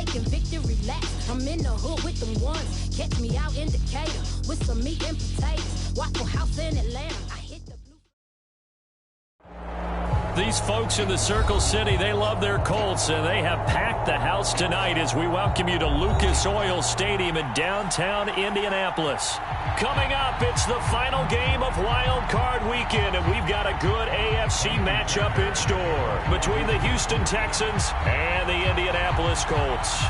making victory laps. I'm in the hood with them ones. Catch me out in Decatur with some meat and potatoes. Waffle House in Atlanta. I hit the blue. These folks in the Circle City, they love their Colts, and they have packed the house tonight as we welcome you to Lucas Oil Stadium in downtown Indianapolis. Coming up, it's the final game of Wild Card Weekend, and we've got a good AFC matchup in store between the Houston Texans and the Indianapolis Colts.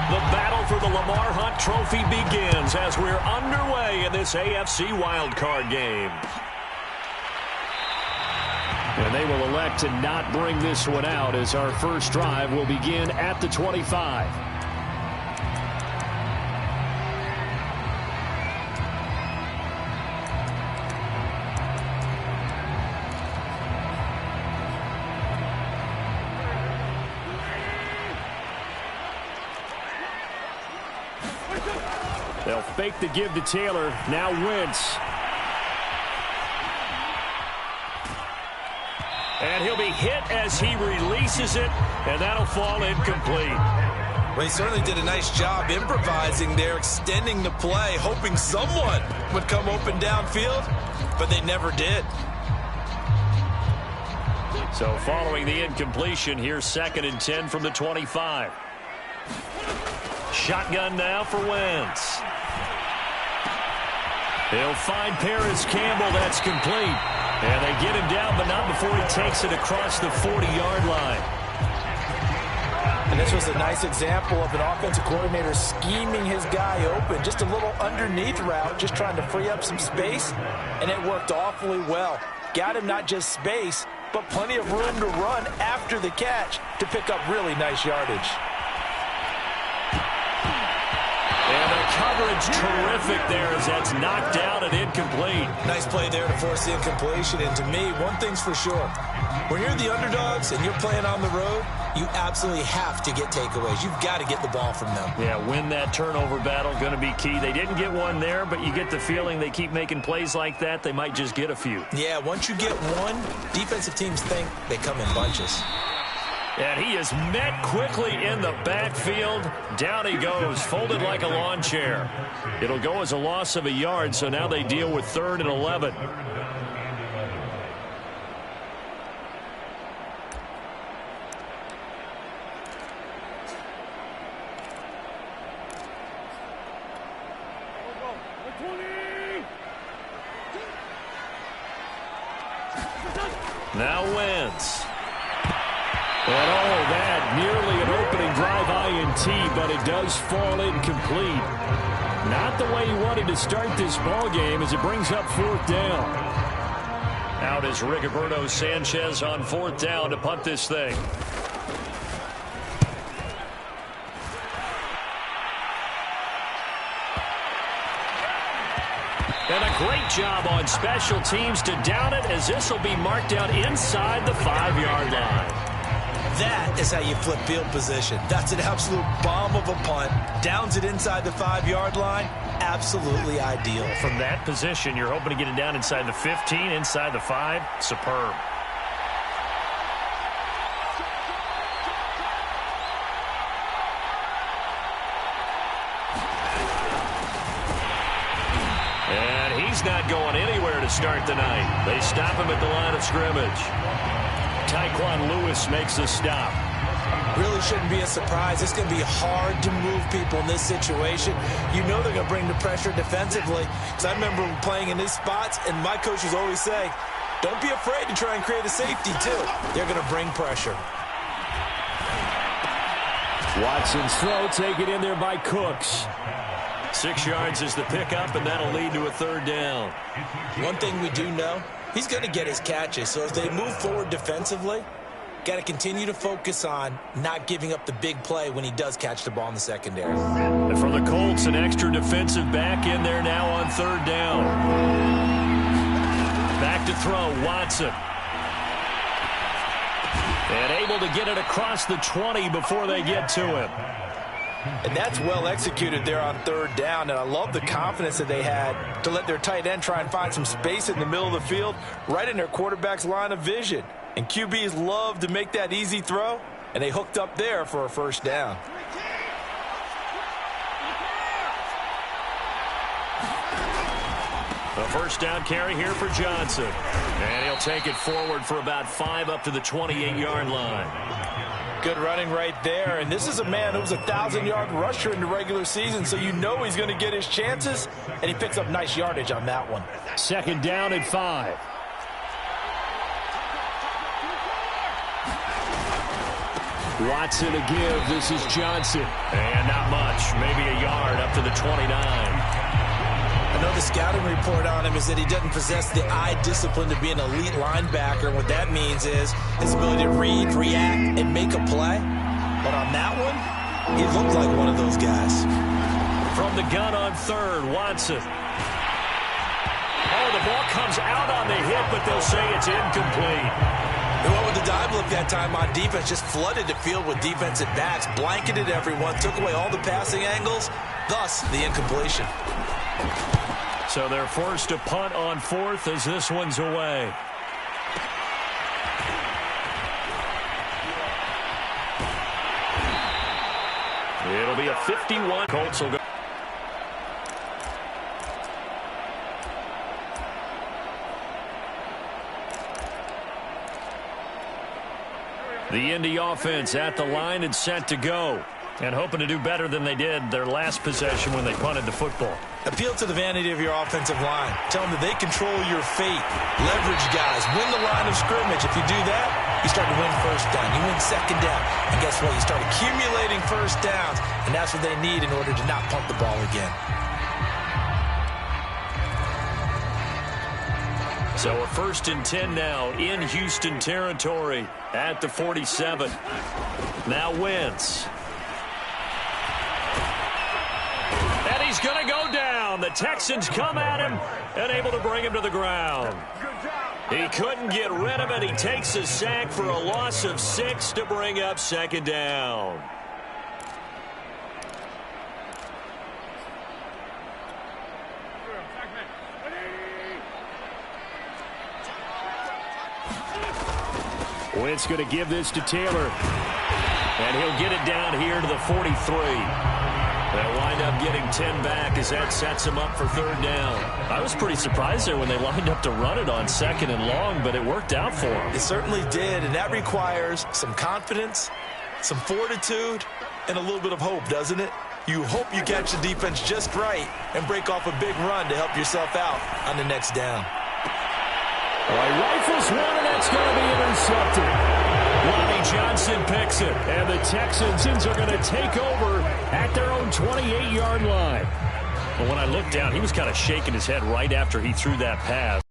The battle for the Lamar Hunt Trophy begins as we're underway in this AFC wildcard game. And they will elect to not bring this one out as our first drive will begin at the 25. They'll fake the give to Taylor. Now Wentz. And he'll be hit as he releases it, and that'll fall incomplete. Well, he certainly did a nice job improvising there, extending the play, hoping someone would come open downfield, but they never did. So following the incompletion, here's 2nd and 10 from the 25. Shotgun now for Wentz. He'll find Paris Campbell. That's complete. And they get him down, but not before he takes it across the 40-yard line. And this was a nice example of an offensive coordinator scheming his guy open. Just a little underneath route, just trying to free up some space, and it worked awfully well. Got him not just space, but plenty of room to run after the catch to pick up really nice yardage. And the coverage terrific there as that's knocked out and incomplete. Nice play there to force the incompletion. And to me, one thing's for sure. When you're the underdogs and you're playing on the road, you absolutely have to get takeaways. You've got to get the ball from them. Yeah, win that turnover battle, going to be key. They didn't get one there, but you get the feeling they keep making plays like that, they might just get a few. Yeah, once you get one, defensive teams think they come in bunches. And he is met quickly in the backfield. Down he goes, folded like a lawn chair. It'll go as a loss of a yard, so now they deal with 3rd and 11. Now Wentz. And that nearly an opening drive INT, but it does fall incomplete. Not the way he wanted to start this ball game as it brings up 4th down. Out is Rigoberto Sanchez on 4th down to punt this thing. And a great job on special teams to down it as this will be marked out inside the 5-yard line. That is how you flip field position. That's an absolute bomb of a punt. Downs it inside the 5-yard line. Absolutely ideal. From that position, you're hoping to get it down inside the 15, inside the 5. Superb. And he's not going anywhere to start the night. They stop him at the line of scrimmage. Tyquan Lewis makes the stop. Really shouldn't be a surprise. It's going to be hard to move people in this situation. You know they're going to bring the pressure defensively. Because I remember playing in these spots, and my coaches always say, don't be afraid to try and create a safety, too. They're going to bring pressure. Watson's throw taken in there by Cooks. 6 yards is the pickup, and that'll lead to a 3rd down. One thing we do know, he's going to get his catches. So as they move forward defensively, got to continue to focus on not giving up the big play when he does catch the ball in the secondary. And for the Colts, an extra defensive back in there now on 3rd down. Back to throw, Watson. And able to get it across the 20 before they get to him. And that's well executed there on third down. And I love the confidence that they had to let their tight end try and find some space in the middle of the field, right in their quarterback's line of vision. And QBs love to make that easy throw, and they hooked up there for a first down. A first down carry here for Johnson. And he'll take it forward for about 5 up to the 28-yard line. Good running right there. And this is a man who was a 1,000-yard rusher in the regular season, so you know he's going to get his chances, and he picks up nice yardage on that one. Second down and 5. Watson to give. This is Johnson. And not much. Maybe a yard up to the 29. I know the scouting report on him is that he doesn't possess the eye discipline to be an elite linebacker. What that means is his ability to read, react, and make a play. But on that one, he looked like one of those guys. From the gun on third, Watson. Oh, the ball comes out on the hit, but they'll say it's incomplete. They went with the dive look that time on defense, just flooded the field with defensive backs, blanketed everyone, took away all the passing angles, thus the incompletion. So they're forced to punt on fourth as this one's away. It'll be a 51. Colts will go. The Indy offense at the line and set to go. And hoping to do better than they did their last possession when they punted the football. Appeal to the vanity of your offensive line. Tell them that they control your fate. Leverage guys. Win the line of scrimmage. If you do that, you start to win first down. You win second down. And guess what? You start accumulating first downs. And that's what they need in order to not punt the ball again. So a 1st and 10 now in Houston territory at the 47. Now Wentz. And he's going to go down. The Texans come at him and able to bring him to the ground. He couldn't get rid of it. He takes a sack for a loss of 6 to bring up second down. Wentz going to give this to Taylor. And he'll get it down here to the 43. They'll wind up getting 10 back as that sets him up for third down. I was pretty surprised there when they lined up to run it on 2nd and long, but it worked out for them. It certainly did, and that requires some confidence, some fortitude, and a little bit of hope, doesn't it? You hope you catch the defense just right and break off a big run to help yourself out on the next down. All right, rifles one, and that's going to be intercepted. Lonnie Johnson picks it, and the Texans are going to take over at their own 28-yard line. But when I looked down, he was kind of shaking his head right after he threw that pass.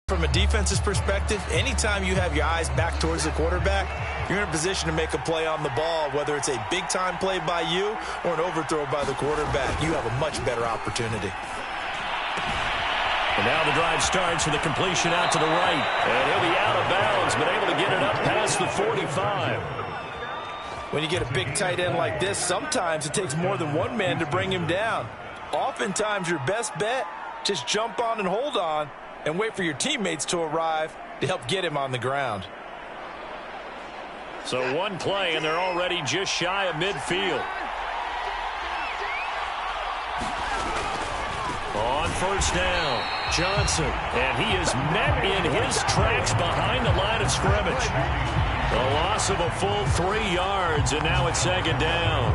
From a defense's perspective, anytime you have your eyes back towards the quarterback, you're in a position to make a play on the ball, whether it's a big-time play by you or an overthrow by the quarterback. You have a much better opportunity. And now the drive starts with a completion out to the right. And he'll be out of bounds, but able to get it up past the 45. When you get a big tight end like this, sometimes it takes more than one man to bring him down. Oftentimes, your best bet, just jump on and hold on and wait for your teammates to arrive to help get him on the ground. So one play, and they're already just shy of midfield. On first down, Johnson, and he is met in his tracks behind the line of scrimmage. A loss of a full 3 yards, and now it's second down.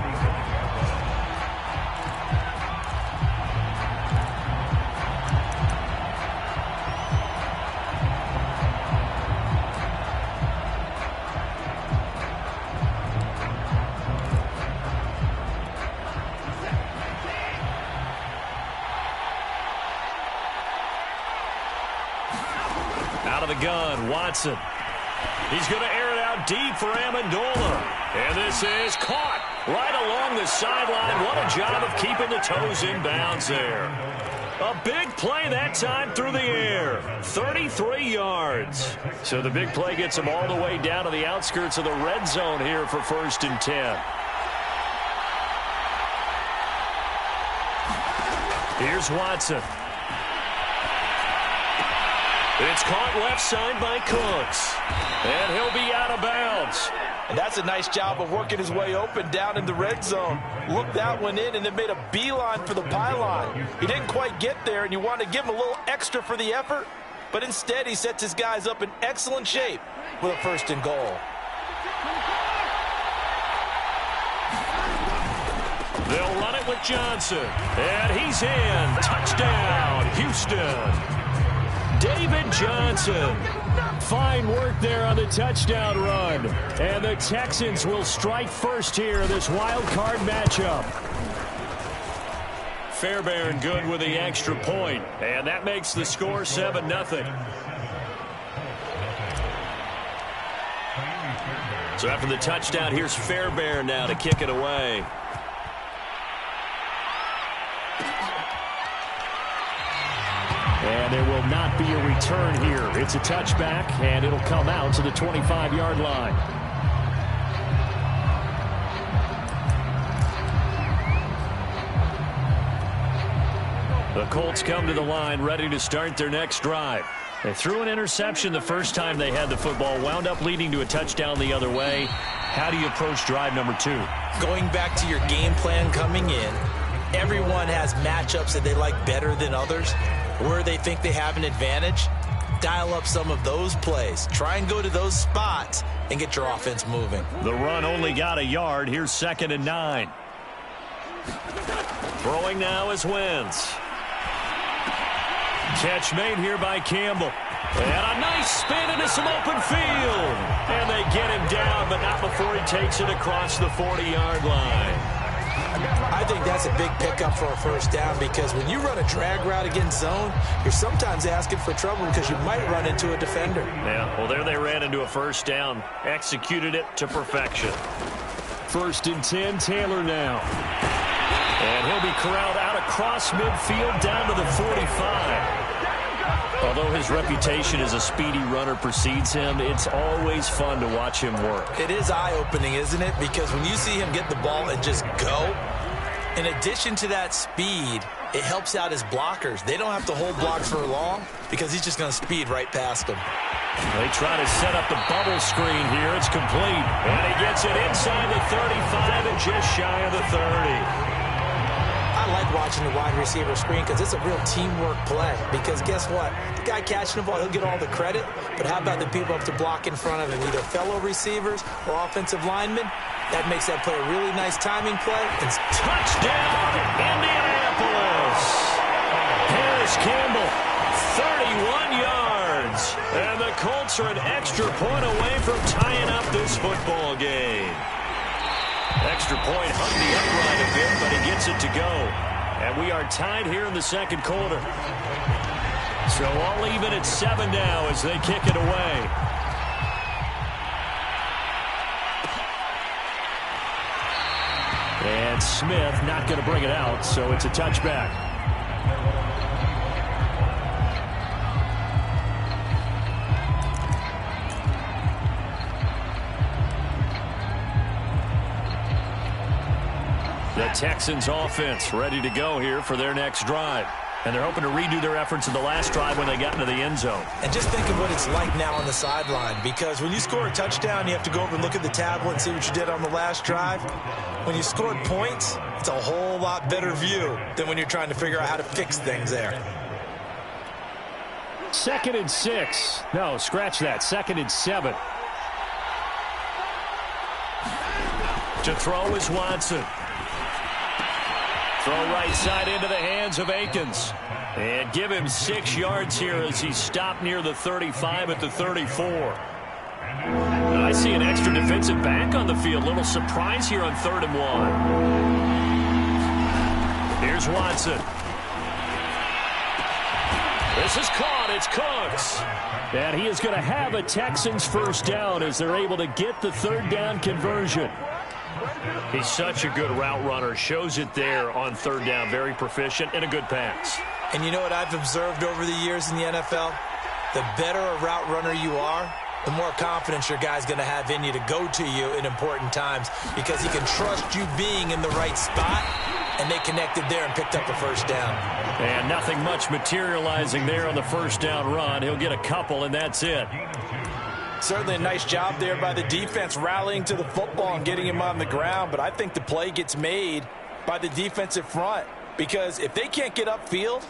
Out of the gun, Watson. He's going to air it out deep for Amendola. And this is caught right along the sideline. What a job of keeping the toes in bounds there. A big play that time through the air. 33 yards. So the big play gets him all the way down to the outskirts of the red zone here for 1st and 10. Here's Watson. It's caught left side by Cooks. And he'll be out of bounds. And that's a nice job of working his way open down in the red zone. Looked that one in and then made a beeline for the pylon. He didn't quite get there, and you want to give him a little extra for the effort. But instead, he sets his guys up in excellent shape with a 1st and goal. They'll run it with Johnson. And he's in. Touchdown, Houston. David Johnson. Fine work there on the touchdown run. And the Texans will strike first here in this wild card matchup. Fairbairn good with the extra point. And that makes the score 7-0. So after the touchdown, here's Fairbairn now to kick it away. And there will not be a return here. It's a touchback, and it'll come out to the 25-yard line. The Colts come to the line ready to start their next drive. They threw an interception the first time they had the football, wound up leading to a touchdown the other way. How do you approach drive number 2? Going back to your game plan coming in, everyone has matchups that they like better than others. Where they think they have an advantage, dial up some of those plays. Try and go to those spots and get your offense moving. The run only got a yard. Here's 2nd and 9. Throwing now is Wentz. Catch made here by Campbell. And a nice spin into some open field. And they get him down, but not before he takes it across the 40-yard line. I think that's a big pickup for a 1st down, because when you run a drag route against zone, you're sometimes asking for trouble because you might run into a defender. Yeah, well, there they ran into a 1st down. Executed it to perfection. 1st and 10, Taylor now. And he'll be corralled out across midfield down to the 45. Although his reputation as a speedy runner precedes him, it's always fun to watch him work. It is eye-opening, isn't it? Because when you see him get the ball and just go, in addition to that speed, it helps out his blockers. They don't have to hold blocks for long because he's just going to speed right past them. They try to set up the bubble screen here. It's complete. And he gets it inside the 35 and just shy of the 30. I like watching the wide receiver screen because it's a real teamwork play. Because guess what? The guy catching the ball, he'll get all the credit. But how about the people up to block in front of him, either fellow receivers or offensive linemen? That makes that play a really nice timing play. It's touchdown, Indianapolis. Harris Campbell, 31 yards. And the Colts are an extra point away from tying up this football game. Extra point hung the upright a bit, but he gets it to go. And we are tied here in the 2nd quarter. So all even at 7 now as they kick it away. And Smith not going to bring it out, so it's a touchback. The Texans offense ready to go here for their next drive. And they're hoping to redo their efforts in the last drive when they got into the end zone. And just think of what it's like now on the sideline, because when you score a touchdown, you have to go over and look at the tablet and see what you did on the last drive. When you scored points, it's a whole lot better view than when you're trying to figure out how to fix things there. 2nd and 6. No, scratch that. 2nd and 7. To throw is Watson. Throw right side into the hands of Akins. And give him 6 yards here as he stopped near the 35 at the 34. I see an extra defensive back on the field. Little surprise here on 3rd and 1. Here's Watson. This is caught. It's Cooks. And he is going to have a Texans 1st down as they're able to get the 3rd down conversion. He's such a good route runner. Shows it there on 3rd down. Very proficient and a good pass. And you know what I've observed over the years in the NFL? The better a route runner you are, the more confidence your guy's going to have in you to go to you in important times, because he can trust you being in the right spot and they connected there and picked up a first down. And nothing much materializing there on the first down run. He'll get a couple, and that's it. Certainly a nice job there by the defense rallying to the football and getting him on the ground, but I think the play gets made by the defensive front because if they can't get upfield,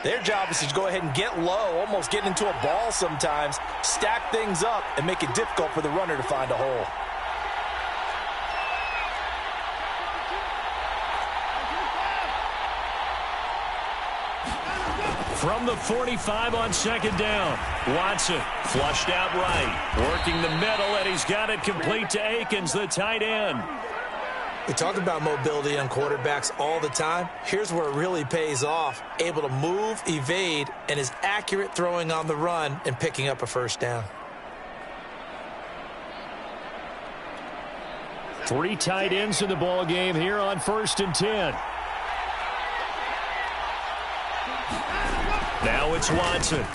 their job is to go ahead and get low, almost get into a ball sometimes, stack things up, and make it difficult for the runner to find a hole. From the 45 on second down, Watson flushed out right, working the middle, and he's got it complete to Akins, the tight end. We talk about mobility on quarterbacks all the time. Here's where it really pays off. Able to move, evade, and is accurate throwing on the run and picking up a first down. 3 tight ends in the ball game here on 1st and 10. Now it's Watson.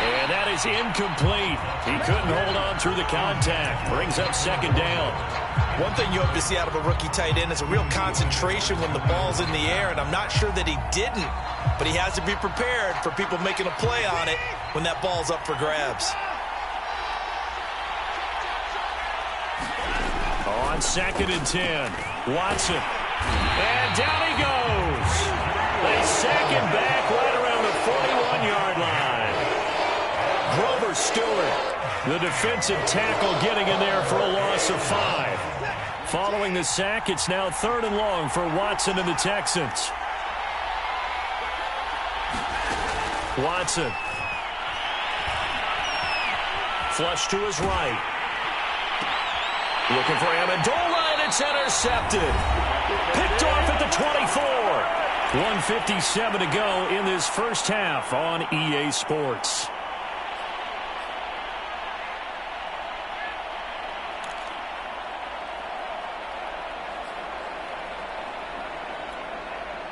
And that is incomplete. He couldn't hold on through the contact. Brings up second down. One thing you hope to see out of a rookie tight end is a real concentration when the ball's in the air, and I'm not sure that he didn't, but he has to be prepared for people making a play on it when that ball's up for grabs. On 2nd and 10, Watson. And down he goes. They sack him back right around the 41-yard line. Grover Stewart, the defensive tackle, getting in there for a loss of 5. Following the sack, it's now 3rd and long for Watson and the Texans. Watson. Flush to his right. Looking for Amendola, and it's intercepted. Picked off at the 24. 1:57 to go in this first half on EA Sports.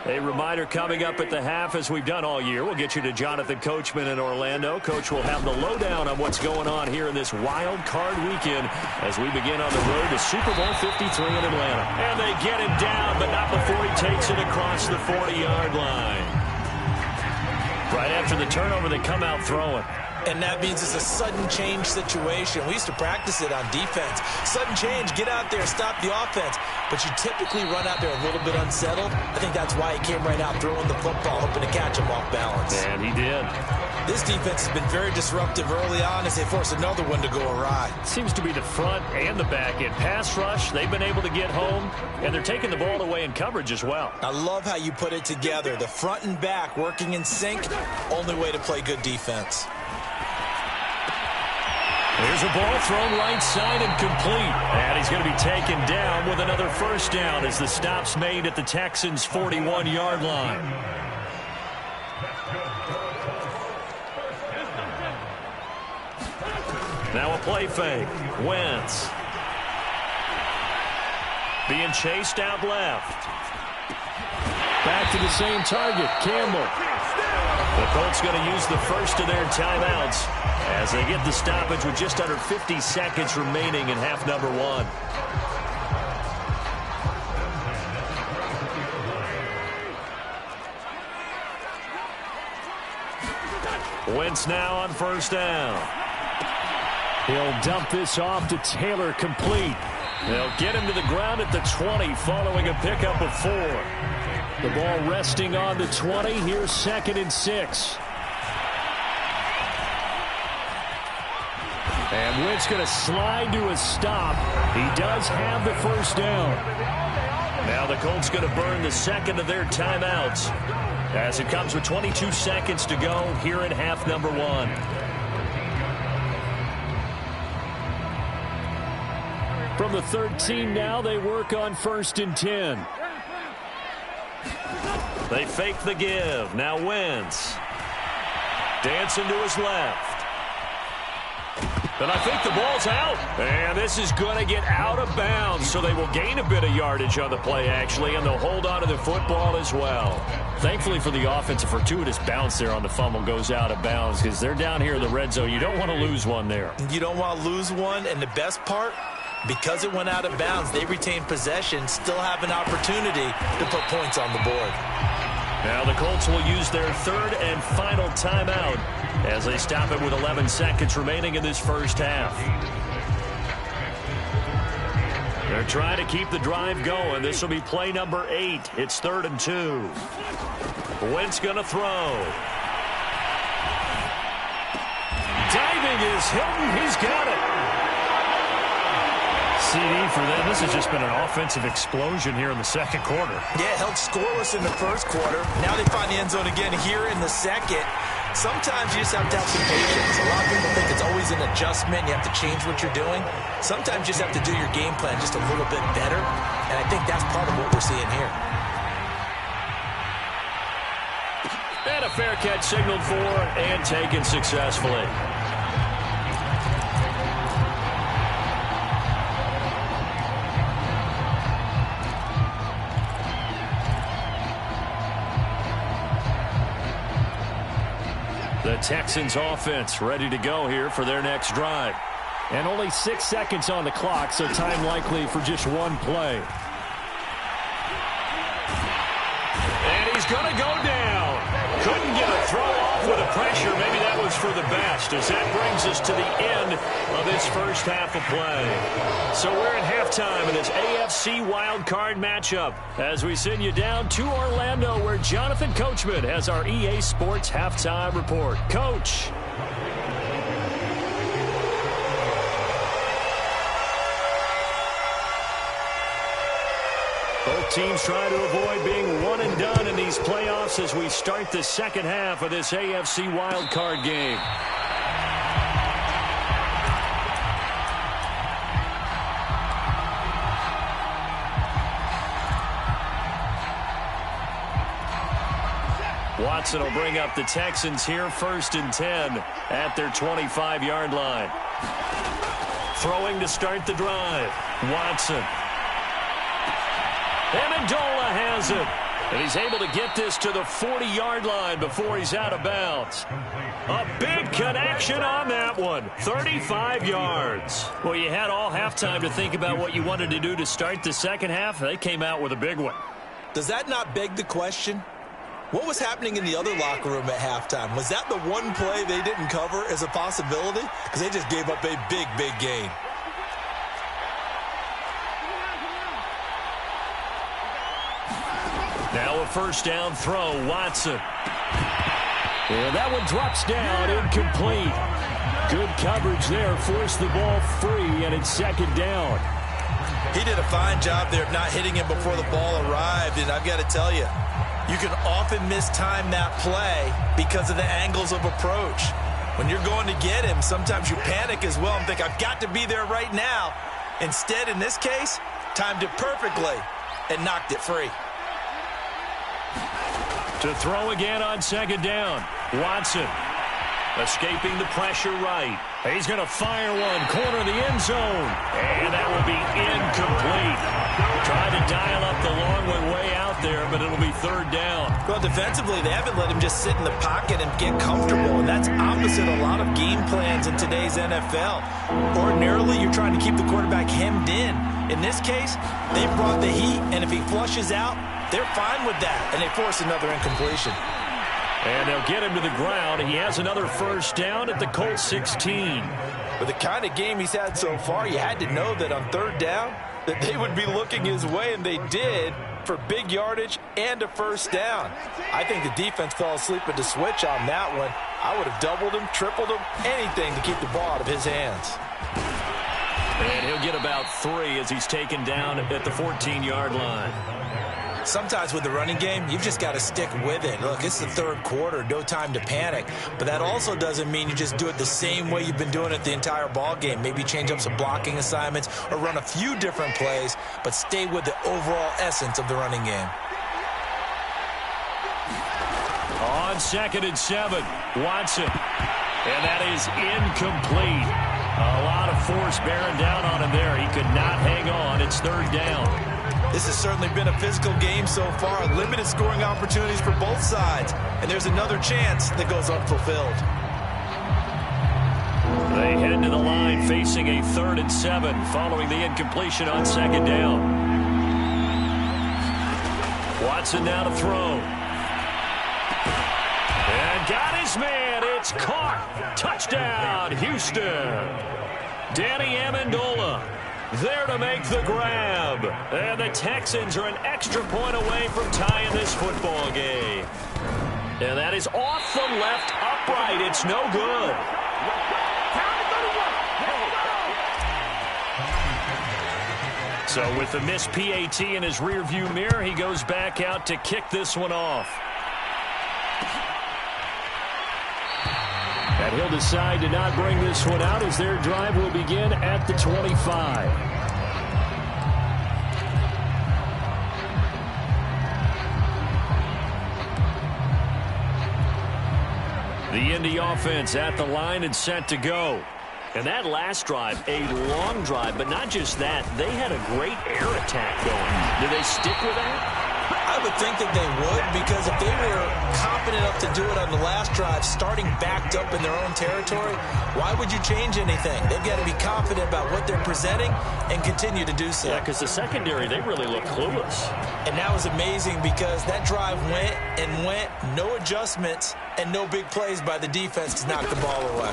A reminder coming up at the half, as we've done all year. We'll get you to Jonathan Coachman in Orlando. Coach will have the lowdown on what's going on here in this wild card weekend as we begin on the road to Super Bowl 53 in Atlanta. And they get him down, but not before he takes it across the 40-yard line. Right after the turnover, they come out throwing. And that means it's a sudden change situation. We used to practice it on defense. Sudden change, get out there, stop the offense. But you typically run out there a little bit unsettled. I think that's why he came right out throwing the football, hoping to catch him off balance. And he did. This defense has been very disruptive early on as they force another one to go awry. Seems to be the front and the back end. Pass rush, they've been able to get home, and they're taking the ball away in coverage as well. I love how you put it together. The front and back working in sync, only way to play good defense. There's a ball thrown right side and complete. And he's going to be taken down with another first down as the stop's made at the Texans' 41-yard line. Now a play fake. Wentz. Being chased out left. Back to the same target, Campbell. The Colts going to use the first of their timeouts as they get the stoppage with just under 50 seconds remaining in half number 1. Wentz now on first down. He'll dump this off to Taylor, complete. They'll get him to the ground at the 20 following a pickup of 4. The ball resting on the 20. Here's 2nd and 6. And Wentz going to slide to a stop. He does have the first down. Now the Colts going to burn the second of their timeouts as it comes with 22 seconds to go here in half number 1. From the 13 now, they work on 1st and 10. They fake the give. Now Wentz. Dancing to his left. And I think the ball's out. And this is going to get out of bounds, so they will gain a bit of yardage on the play, actually, and they'll hold on to the football as well. Thankfully for the offense, a fortuitous bounce there on the fumble goes out of bounds because they're down here in the red zone. You don't want to lose one there. You don't want to lose one, and the best part, Because it went out of bounds, they retained possession, still have an opportunity to put points on the board. Now the Colts will use their third and final timeout as they stop it with 11 seconds remaining in this first half. They're trying to keep the drive going. This will be play number 8. It's 3rd and 2. Wentz going to throw. Diving is Hilton. He's got it. CD for them. This has just been an offensive explosion here in the second quarter. Yeah, held scoreless in the first quarter. Now they find the end zone again here in the second. Sometimes you just have to have some patience. A lot of people think it's always an adjustment. You have to change what you're doing. Sometimes you just have to do your game plan just a little bit better. And I think that's part of what we're seeing here. And a fair catch signaled for and taken successfully. The Texans offense ready to go here for their next drive. And only 6 seconds on the clock, so time likely for just one play. And he's going to go down. Couldn't get a throw off with the pressure. Maybe that was for the best, as that brings us to the end of this first half of play. So we're at halftime in this AFC wildcard matchup as we send you down to Orlando, where Jonathan Coachman has our EA Sports halftime report. Coach. Both teams trying to avoid being one and done in these playoffs as we start the second half of this AFC wildcard game. Watson will bring up the Texans here, 1st and 10 at their 25-yard line. Throwing to start the drive. Watson. Amendola has it. And he's able to get this to the 40-yard line before he's out of bounds. A big connection on that one. 35 yards. Well, you had all halftime to think about what you wanted to do to start the second half. They came out with a big one. Does that not beg the question? What was happening in the other locker room at halftime? Was that the one play they didn't cover as a possibility? Because they just gave up a big, big gain. Now a first down throw, Watson. And that one drops down, incomplete. Good coverage there, forced the ball free, and it's 2nd down. He did a fine job there of not hitting him before the ball arrived, and I've got to tell you, you can often mistime that play because of the angles of approach. When you're going to get him, sometimes you panic as well and think, I've got to be there right now. Instead, in this case, timed it perfectly and knocked it free. To throw again on 2nd down. Watson escaping the pressure right. He's going to fire one, corner of the end zone. And that will be incomplete. Trying to dial up the long way out there, but it'll be 3rd down. Well, defensively, they haven't let him just sit in the pocket and get comfortable, and that's opposite a lot of game plans in today's NFL. Ordinarily, you're trying to keep the quarterback hemmed in. In this case, they brought the heat, and if he flushes out, they're fine with that, and they force another incompletion. And they'll get him to the ground. He has another first down at the Colts 16. With the kind of game he's had so far, you had to know that on 3rd down, that they would be looking his way, and they did, for big yardage and a first down. I think the defense fell asleep at the switch on that one. I would have doubled him, tripled him, anything to keep the ball out of his hands. And he'll get about 3 as he's taken down at the 14-yard line. Sometimes with the running game, you've just got to stick with it. Look, it's the 3rd quarter, no time to panic. But that also doesn't mean you just do it the same way you've been doing it the entire ball game. Maybe change up some blocking assignments or run a few different plays, but stay with the overall essence of the running game. On 2nd and 7, Watson. And that is incomplete. A lot of force bearing down on him there. He could not hang on. It's 3rd down. This has certainly been a physical game so far. Limited scoring opportunities for both sides. And there's another chance that goes unfulfilled. They head to the line facing a 3rd and 7 following the incompletion on 2nd down. Watson now to throw. And got his man. It's caught. Touchdown, Houston. Danny Amendola there to make the grab. And the Texans are an extra point away from tying this football game. And that is off the left upright. It's no good. So with the missed PAT in his rearview mirror, he goes back out to kick this one off. And he'll decide to not bring this one out as their drive will begin at the 25. The Indy offense at the line and set to go. And that last drive, a long drive, but not just that. They had a great air attack going. Do they stick with that? I would think that they would, because if they were confident enough to do it on the last drive, starting backed up in their own territory, why would you change anything? They've got to be confident about what they're presenting and continue to do so. Yeah, because the secondary, they really look clueless. And that was amazing because that drive went and went, no adjustments, and no big plays by the defense to knock the ball away.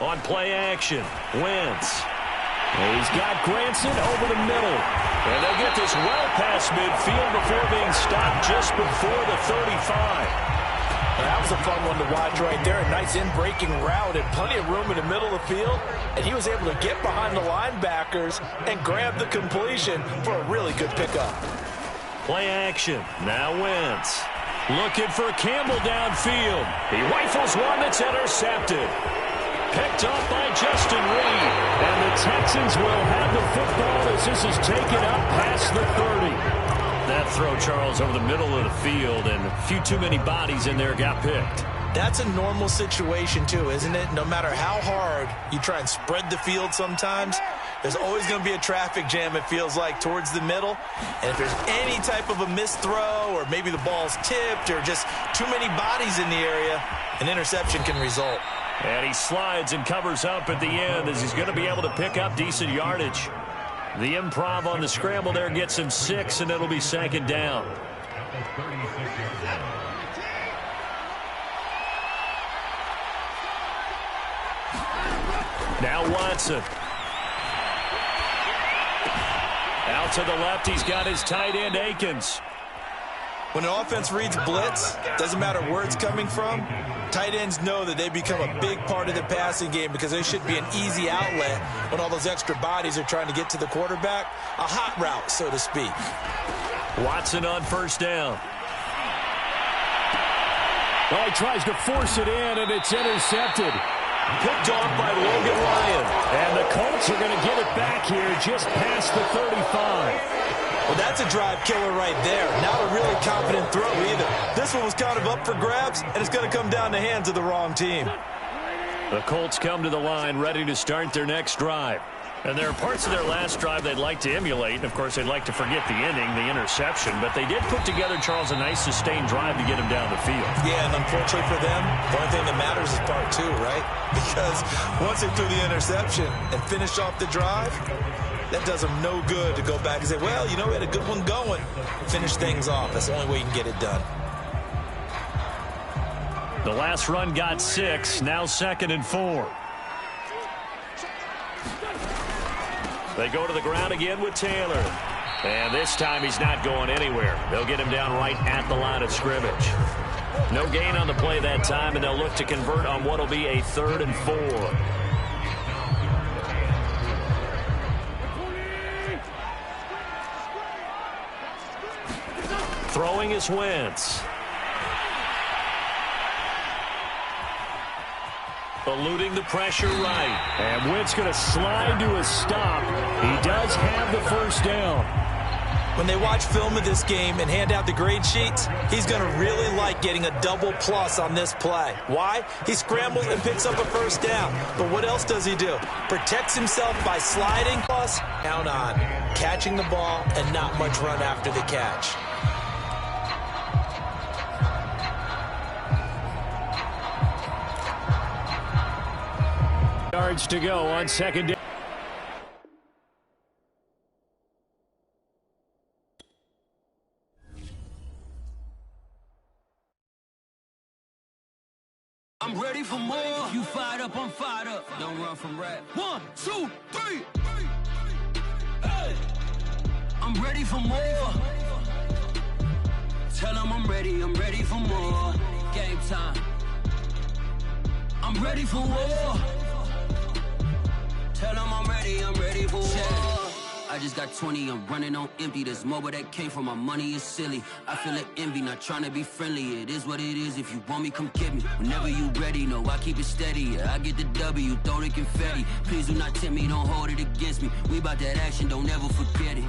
On play action, Wentz. He's got Granson over the middle. And they'll get this well past midfield before being stopped just before the 35. That was a fun one to watch right there. A nice in-breaking route and plenty of room in the middle of the field. And he was able to get behind the linebackers and grab the completion for a really good pickup. Play action. Now Wentz. Looking for Campbell downfield. He rifles one that's intercepted. Picked up by Justin Reed. And the Texans will have the football as this is taken up past the 30. That throw, Charles, over the middle of the field, and a few too many bodies in there got picked. That's a normal situation, too, isn't it? No matter how hard you try and spread the field sometimes, there's always going to be a traffic jam, it feels like, towards the middle. And if there's any type of a missed throw or maybe the ball's tipped or just too many bodies in the area, an interception can result. And he slides and covers up at the end as he's going to be able to pick up decent yardage. The improv on the scramble there gets him 6, and it'll be 2nd down. Now Watson. Out to the left, he's got his tight end, Akins. When an offense reads blitz, doesn't matter where it's coming from, tight ends know that they become a big part of the passing game because they should be an easy outlet when all those extra bodies are trying to get to the quarterback. A hot route, so to speak. Watson on 1st down. Well, he tries to force it in, and it's intercepted. Picked off by Logan Ryan. And the Colts are going to get it back here just past the 35. Well, that's a drive killer right there. Not a really confident throw either. This one was kind of up for grabs, and it's going to come down the hands of the wrong team. The Colts come to the line ready to start their next drive. And there are parts of their last drive they'd like to emulate. And, of course, they'd like to forget the ending, the interception. But they did put together, Charles, a nice sustained drive to get him down the field. Yeah, and unfortunately for them, the only thing that matters is part 2, right? Because once they threw the interception and finished off the drive, that does them no good to go back and say, well, you know, we had a good one going. Finish things off. That's the only way you can get it done. The last run got 6. Now 2nd and 4. They go to the ground again with Taylor. And this time he's not going anywhere. They'll get him down right at the line of scrimmage. No gain on the play that time, and they'll look to convert on what will be a 3rd and 4. Throwing is Wentz. Eluding the pressure right. And Wentz going to slide to a stop. He does have the 1st down. When they watch film of this game and hand out the grade sheets, he's going to really like getting a double plus on this play. Why? He scrambles and picks up a 1st down. But what else does he do? Protects himself by sliding, plus count on catching the ball and not much run after the catch. yards to go on second down. I'm ready for more. You fired up, I'm fired up. Don't run from rap. 1, 2, 3. Hey. I'm ready for more. Tell them I'm ready for more. Game time. I'm ready for war. Tell them I'm ready for war. I just got 20, I'm running on empty. This mobile that came from my money is silly. I feel like envy, not trying to be friendly. It is what it is, if you want me, come get me. Whenever you ready, no, I keep it steady. Yeah, I get the W, throw the confetti. Please do not tempt me, don't hold it against me. We about that action, don't ever forget it.